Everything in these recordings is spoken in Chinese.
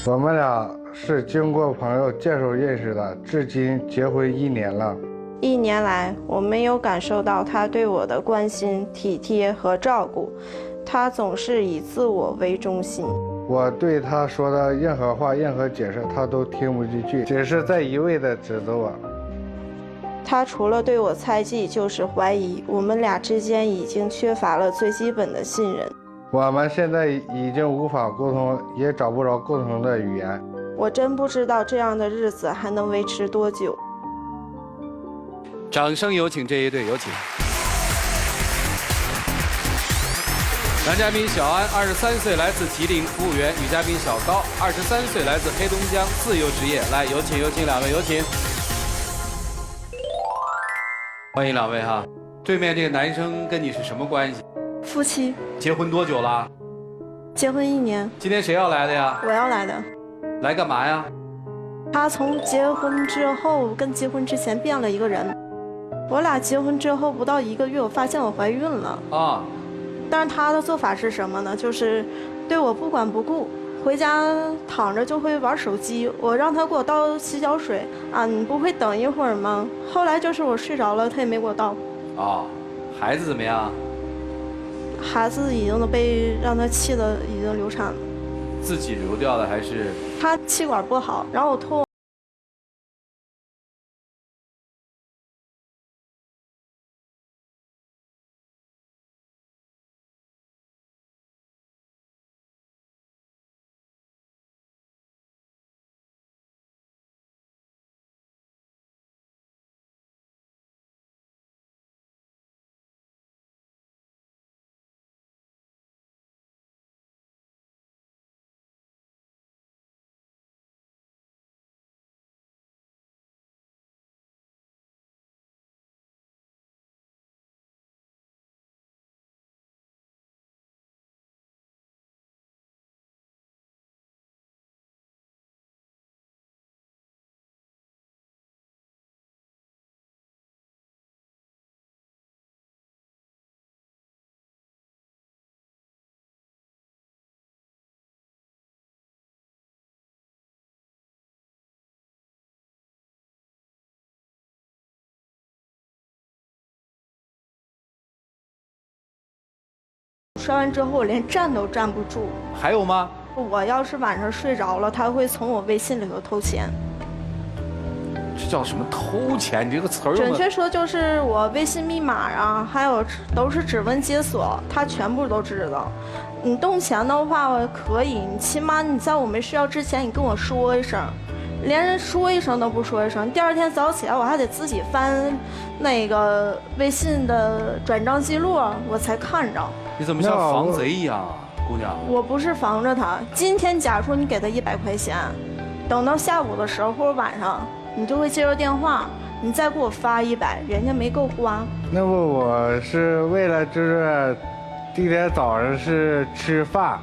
我们俩是经过朋友介绍认识的，至今结婚1年了。1年来，我没有感受到他对我的关心、体贴和照顾，他总是以自我为中心。我对他说的任何话、任何解释，他都听不进去，只是在一味地指责我。他除了对我猜忌，就是怀疑，我们俩之间已经缺乏了最基本的信任。我们现在已经无法沟通，也找不着共同的语言。我真不知道这样的日子还能维持多久。掌声有请这一对，有请。男嘉宾小安，23岁，来自吉林，服务员；女嘉宾小高，23岁，来自黑龙江，自由职业。来，有请两位，有请。欢迎两位哈。对面这个男生跟你是什么关系？夫妻。结婚多久了？结婚1年。今天谁要来的呀？我要来的。来干嘛呀？他从结婚之后跟结婚之前变了一个人。我俩结婚之后不到1个月，我发现我怀孕了啊。但是他的做法是什么呢？就是对我不管不顾，回家躺着就会玩手机。我让他给我倒洗脚水啊，你不会等一会儿吗？后来就是我睡着了，他也没给我倒。哦，孩子怎么样？孩子已经都被让他气得已经流产了。自己流掉的还是？他气管不好，然后我托。摔完之后，我连站都站不住。还有吗？我要是晚上睡着了，他会从我微信里头偷钱。这叫什么偷钱？你这个词儿。准确说就是我微信密码啊，还有都是指纹解锁，他全部都知道。你动钱的话可以，你起码你在我没睡觉之前，你跟我说一声，连人说一声都不说一声。第2天早起来，我还得自己翻那个微信的转账记录，我才看着。你怎么像防贼一样啊，姑娘？我不是防着他。今天假如说你给他100块钱，等到下午的时候或者晚上，你就会接着电话，你再给我发100，人家没够花。那不我是为了就是第2天早上是吃饭，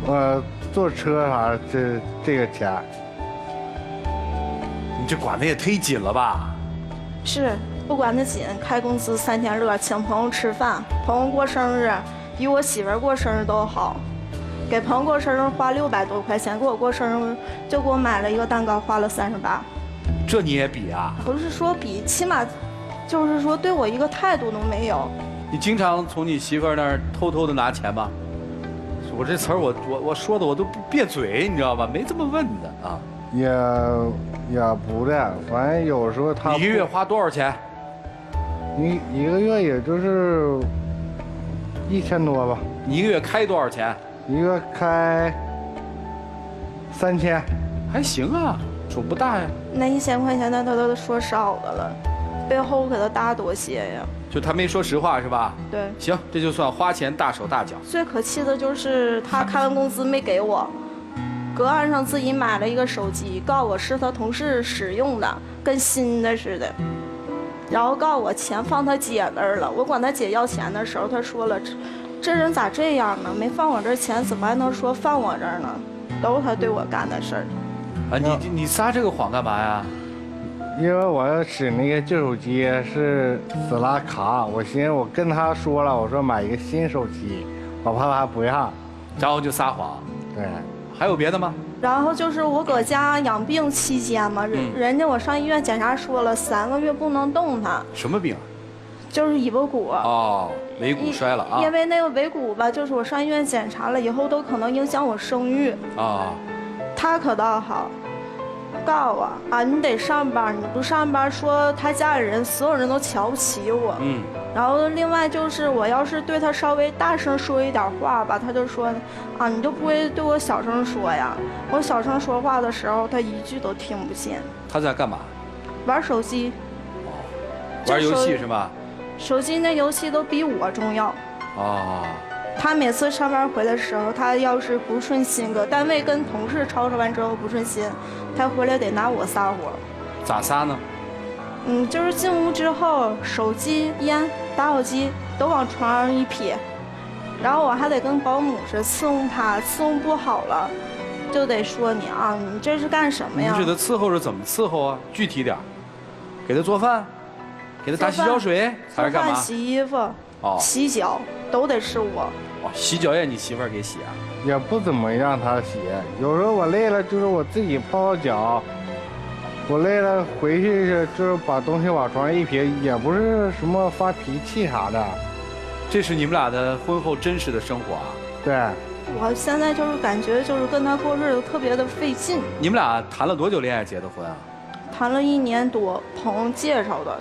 我坐车啥这个钱。你这管的也忒紧了吧？是。不管得紧，开工资3天乐，请朋友吃饭，朋友过生日，比我媳妇过生日都好。给朋友过生日花600多块钱，给我过生日就给我买了一个蛋糕，花了38。这你也比啊？不是说比，起码就是说对我一个态度都没有。你经常从你媳妇那儿偷偷的拿钱吗？我这词儿我说的我都不别嘴，你知道吧？没这么问的啊。也不的，反正有时候他。你1个月花多少钱？你1个月也就是1000多吧。你1个月开多少钱？1个月开3000，还行啊，数不大呀。那1000块钱，他都说少的了，背后我给他搭多些呀。就他没说实话是吧？对。行，这就算花钱大手大脚。最可气的就是他开完工资没给我，隔岸上自己买了一个手机，告我是他同事使用的，跟新的似的。然后告我钱放他姐那儿了，我管他姐要钱的时候，他说了，这人咋这样呢？没放我这儿钱，怎么还能说放我这儿呢？都是他对我干的事儿。啊，你撒这个谎干嘛呀？因为我要使那个旧手机是死拉卡，我寻思我跟他说了，我说买一个新手机，我怕他不让，然后就撒谎。对。还有别的吗？然后就是我搁家养病期间嘛，人家我上医院检查说了3个月不能动弹。什么病？就是尾巴骨。哦，尾骨衰了啊。因为那个尾骨吧，就是我上医院检查了以后，都可能影响我生育。啊。他可倒好，告诉我啊，你得上班，你不上班，说他家里人所有人都瞧不起我。然后另外就是我要是对他稍微大声说一点话吧，他就说啊，你就不会对我小声说呀？我小声说话的时候，他一句都听不见。他在干嘛？玩手机。哦，玩游戏是吧？手机那游戏都比我重要。哦。他每次上班回来的时候，他要是不顺心，搁单位跟同事吵吵完之后不顺心，他回来得拿我撒火。咋撒呢？就是进屋之后，手机、烟、打火机都往床上一撇，然后我还得跟保姆似的伺候他，伺候不好了，就得说你啊，你这是干什么呀？你指的伺候是怎么伺候啊？具体点，给他做饭，给他打洗脚水，还是干嘛？洗衣服、洗脚都得是我。哦，洗脚也你媳妇儿给洗啊？也不怎么让他洗，有时候我累了，就是我自己泡泡脚。我累了回去就是把东西往床上一撇，也不是什么发脾气啥的。这是你们俩的婚后真实的生活啊？对。我现在就是感觉就是跟他过日子特别的费劲。你们俩谈了多久恋爱结的婚啊？谈了1年多，朋友介绍的。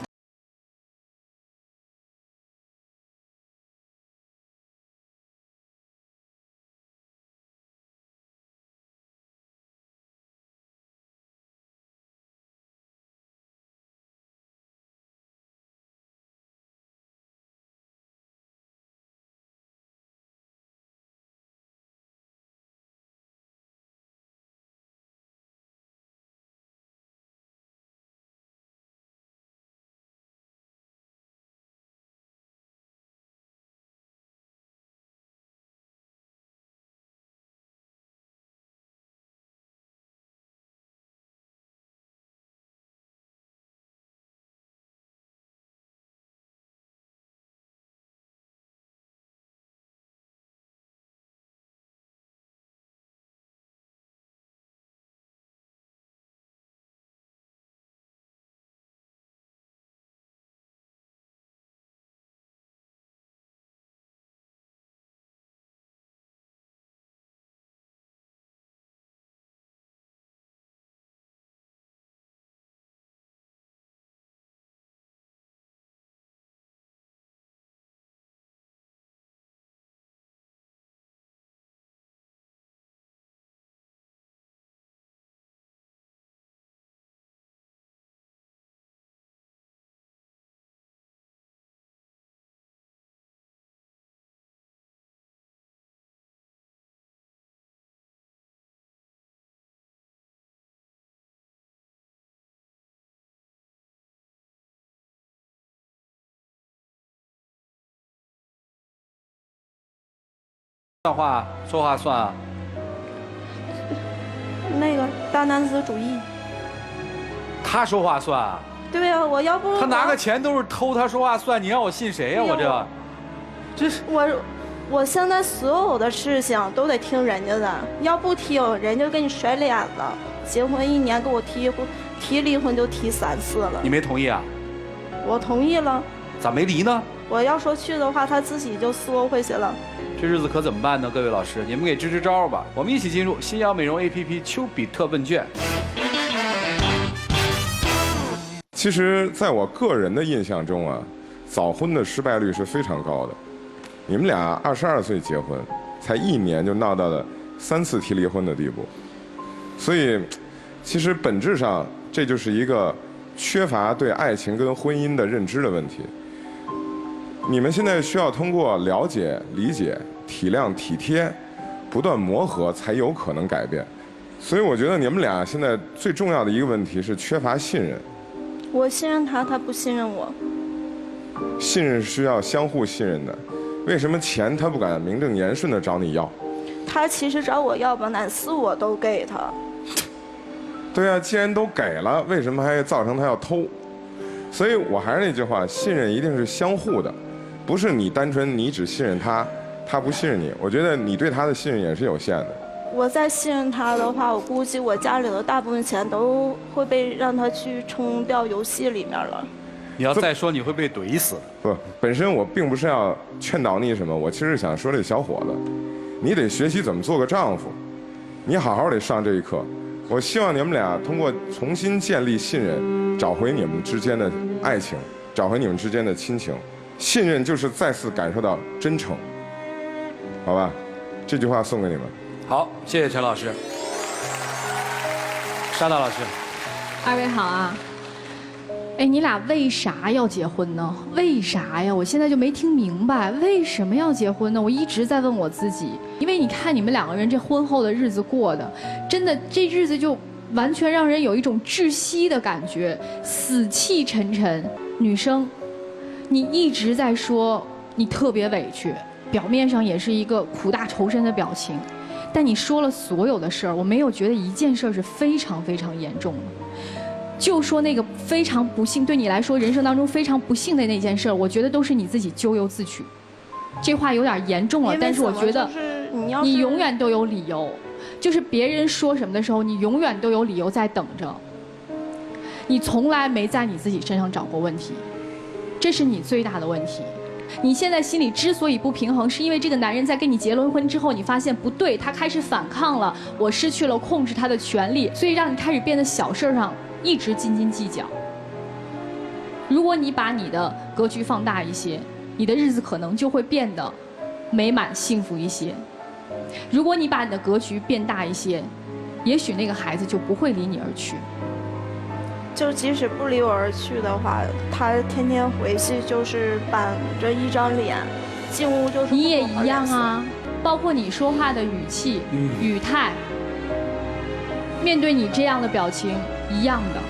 话说话算啊？那个大男子主义。他说话算啊？对呀，我要不他拿个钱都是偷，他说话算？你让我信谁呀？我这是我现在所有的事情都得听人家的，要不听人家给你甩脸了。结婚1年给我提离婚就提3次了。你没同意啊？我同意了。咋没离呢？我要说去的话，他自己就缩回去了。这日子可怎么办呢？各位老师，你们给支支招吧。我们一起进入新瑶美容 APP 丘比特问卷。其实，在我个人的印象中啊，早婚的失败率是非常高的。你们俩22岁结婚，才1年就闹到了3次提离婚的地步，所以，其实本质上这就是一个缺乏对爱情跟婚姻的认知的问题。你们现在需要通过了解、理解、体谅、体贴，不断磨合，才有可能改变。所以我觉得你们俩现在最重要的一个问题是缺乏信任。我信任他，他不信任我。信任是需要相互信任的。为什么钱他不敢名正言顺地找你要？他其实找我要吧，哪次我都给他。对啊，既然都给了，为什么还造成他要偷？所以我还是那句话，信任一定是相互的，不是你单纯你只信任他，他不信任你。我觉得你对他的信任也是有限的。我再信任他的话，我估计我家里的大部分钱都会被让他去冲掉游戏里面了。你要再说，你会被怼死。不，本身我并不是要劝导你什么，我其实想说这小伙子，你得学习怎么做个丈夫，你好好得上这一课。我希望你们俩通过重新建立信任，找回你们之间的爱情，找回你们之间的亲情。信任就是再次感受到真诚，好吧？这句话送给你们。好，谢谢陈老师。沙大老师，二位好啊。哎，你俩为啥要结婚呢？为啥呀？我现在就没听明白，为什么要结婚呢？我一直在问我自己，因为你看你们两个人这婚后的日子过的，真的这日子就完全让人有一种窒息的感觉，死气沉沉。女生，你一直在说你特别委屈，表面上也是一个苦大仇深的表情，但你说了所有的事儿，我没有觉得一件事儿是非常非常严重的。就说那个非常不幸，对你来说人生当中非常不幸的那件事，我觉得都是你自己咎由自取。这话有点严重了，但是我觉得你永远都有理由，就是别人说什么的时候，你永远都有理由在等着。你从来没在你自己身上找过问题，这是你最大的问题。你现在心里之所以不平衡，是因为这个男人在跟你结了婚之后，你发现不对，他开始反抗了，我失去了控制他的权利，所以让你开始变得小事上一直斤斤计较。如果你把你的格局放大一些，你的日子可能就会变得美满幸福一些。如果你把你的格局变大一些，也许那个孩子就不会离你而去。就即使不离我而去的话，他天天回去就是板着一张脸，进屋就是。你也一样啊，包括你说话的语气、语态，面对你这样的表情一样的。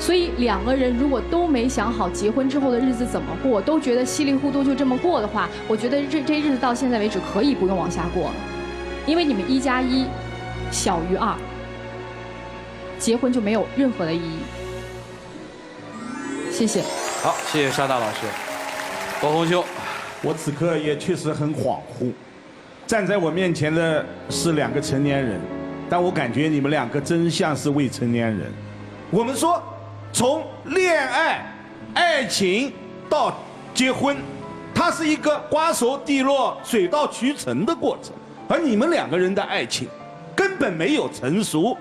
所以两个人如果都没想好结婚之后的日子怎么过，都觉得稀里糊涂就这么过的话，我觉得这日子到现在为止可以不用往下过了，因为你们1+1小于2。结婚就没有任何的意义。谢谢。好，谢谢沙大老师。包红兄，我此刻也确实很恍惚，站在我面前的是2个成年人，但我感觉你们2个真像是未成年人。我们说，从恋爱、爱情到结婚，它是一个瓜熟蒂落、水到渠成的过程，而你们2个人的爱情根本没有成熟。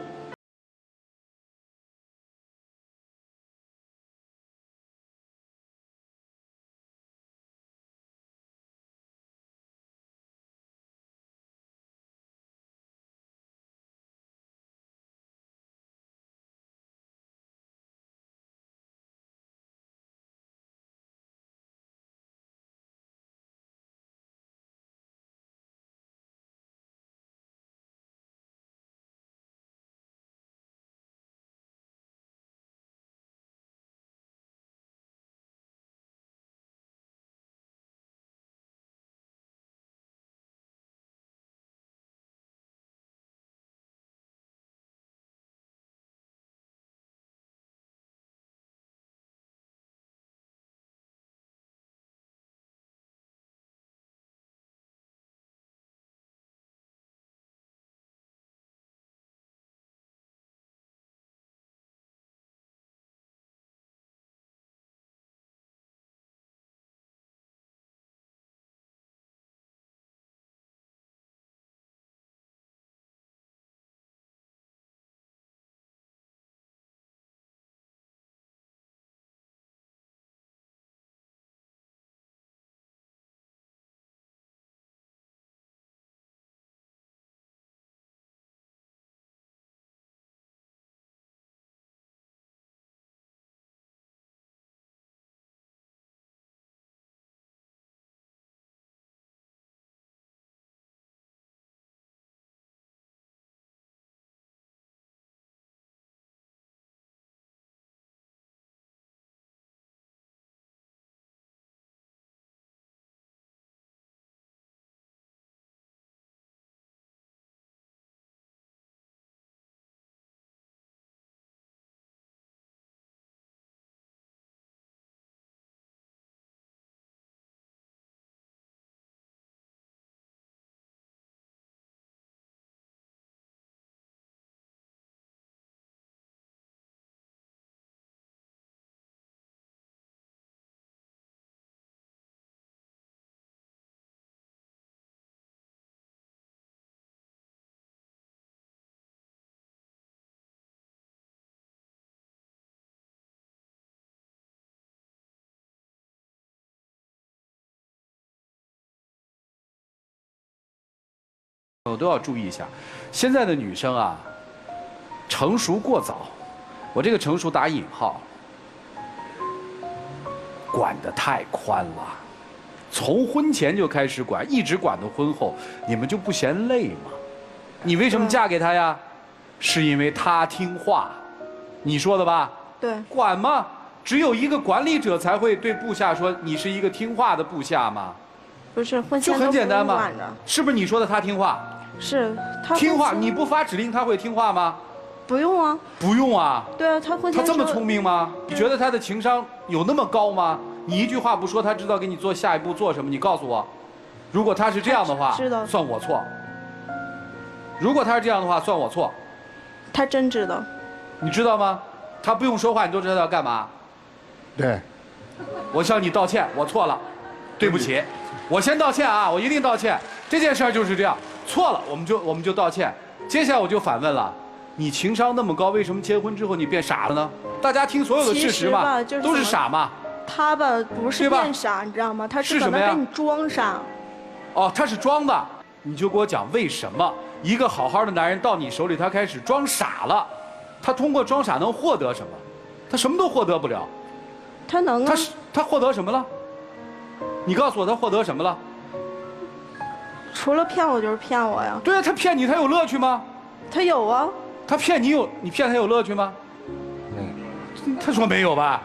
我都要注意一下，现在的女生啊，成熟过早，我这个成熟打引号，管得太宽了，从婚前就开始管，一直管到婚后，你们就不嫌累吗？你为什么嫁给他呀？是因为他听话，你说的吧？对。管吗？只有一个管理者才会对部下说你是一个听话的部下吗？不是，婚前就很简单嘛嘛。是不是你说的他听话？是他听话，你不发指令他会听话吗？不用啊。不用啊。对啊，他婚前他这么聪明吗？你觉得他的情商有那么高吗？你一句话不说，他知道给你做下一步做什么？你告诉我，如果他是这样的话，算我错。如果他是这样的话，算我错。他真知道。你知道吗？他不用说话，你都知道他要干嘛。对。我向你道歉，我错了，对不起。我先道歉啊，我一定道歉。这件事儿就是这样，错了我们就道歉。接下来我就反问了，你情商那么高，为什么结婚之后你变傻了呢？大家听所有的事实嘛，都是傻嘛。他吧不是变傻，你知道吗？他是可能给你装傻。哦，他是装的。你就给我讲为什么一个好好的男人到你手里，他开始装傻了？他通过装傻能获得什么？他什么都获得不了。他能啊？他获得什么了？你告诉我他获得什么了？除了骗我就是骗我呀。对啊，他骗你，他有乐趣吗？他有啊。他骗你你骗他有乐趣吗？他说没有吧？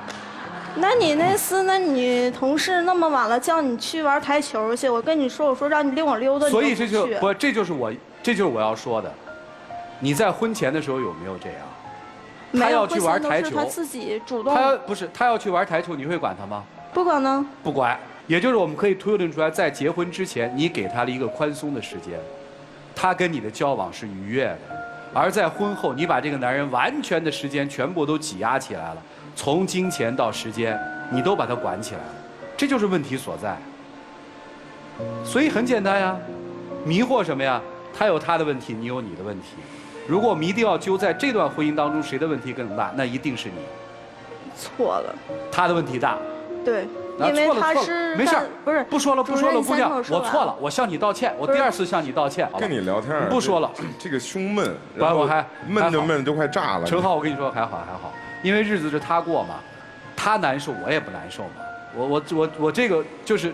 那你那次，那你同事那么晚了叫你去玩台球去，我跟你说，我说让你领我溜达，所以这就是我要说的。你在婚前的时候有没有这样？他要去玩台球，他自己主动。他要去玩台球，你会管他吗？不管呢。不管，也就是我们可以推论出来，在结婚之前，你给他了一个宽松的时间，他跟你的交往是愉悦的，而在婚后，你把这个男人完全的时间全部都挤压起来了。从金钱到时间，你都把它管起来了，这就是问题所在。所以很简单呀，迷惑什么呀？他有他的问题，你有你的问题。如果我们一定要揪在这段婚姻当中谁的问题更大，那一定是你。错了。他的问题大。对。因为他是没事，不说了，姑娘，我错了，我向你道歉，我第2次向你道歉。跟你聊天不说了，这个胸闷，然后还闷都快炸了。陈浩，我跟你说还好，因为日子是他过嘛，他难受我也不难受嘛。我这个就是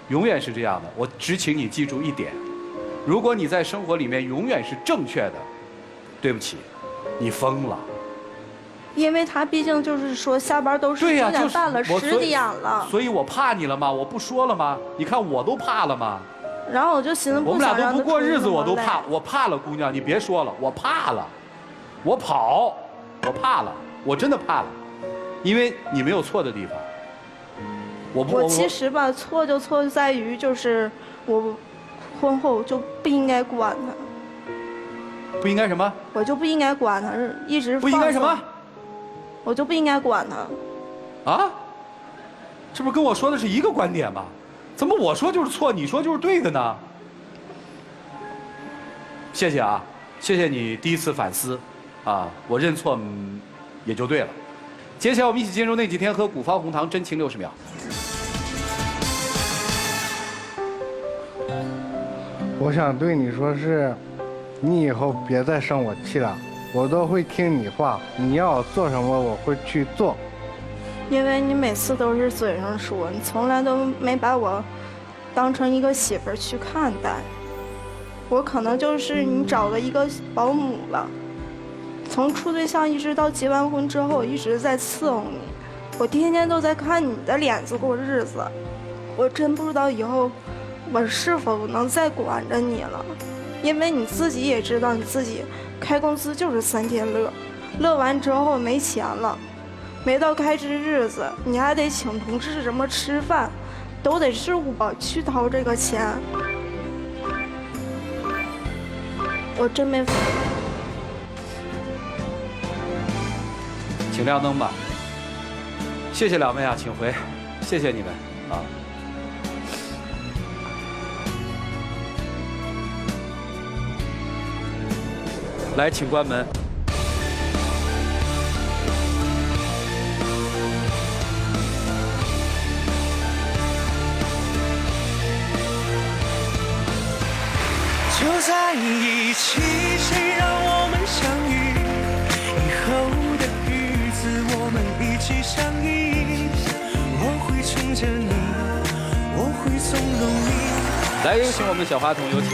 永远是这样的。我只请你记住一点，如果你在生活里面永远是正确的，对不起，你疯了。因为他毕竟就是说下班都是9点半了，10点了。所以我怕你了吗？我不说了吗？你看我都怕了吗？然后我就寻思，我们俩都不过日子，我都怕，我怕了，姑娘，你别说了，我怕了，我跑，我怕了，我真的怕了，因为你没有错的地方。我其实吧，错就错在于就是我婚后就不应该管他。不应该什么？我就不应该管他，一直不应该什么？我就不应该管他。啊？这不跟我说的是一个观点吗？怎么我说就是错，你说就是对的呢？谢谢啊，谢谢你第1次反思，啊，我认错也就对了。接下来我们一起进入那几天喝古方红糖真情60秒。我想对你说是，你以后别再生我气了。我都会听你话，你要我做什么我会去做。因为你每次都是嘴上说，你从来都没把我当成一个媳妇儿去看待。我可能就是你找了一个保姆了。从处对象一直到结完婚之后，我一直在伺候你，我天天都在看你的脸子过日子。我真不知道以后我是否能再管着你了，因为你自己也知道，你自己开公司就是3天乐，乐完之后没钱了，没到开支日子，你还得请同事什么吃饭，都得是我去掏这个钱。我真没法。请亮灯吧。谢谢2位啊，请回，谢谢你们啊。来，请关门。就在在一起，谁让我们相遇？以后的日子我们一起相依，我会宠着你，我会纵容你。来，有请我们的小花童，有请。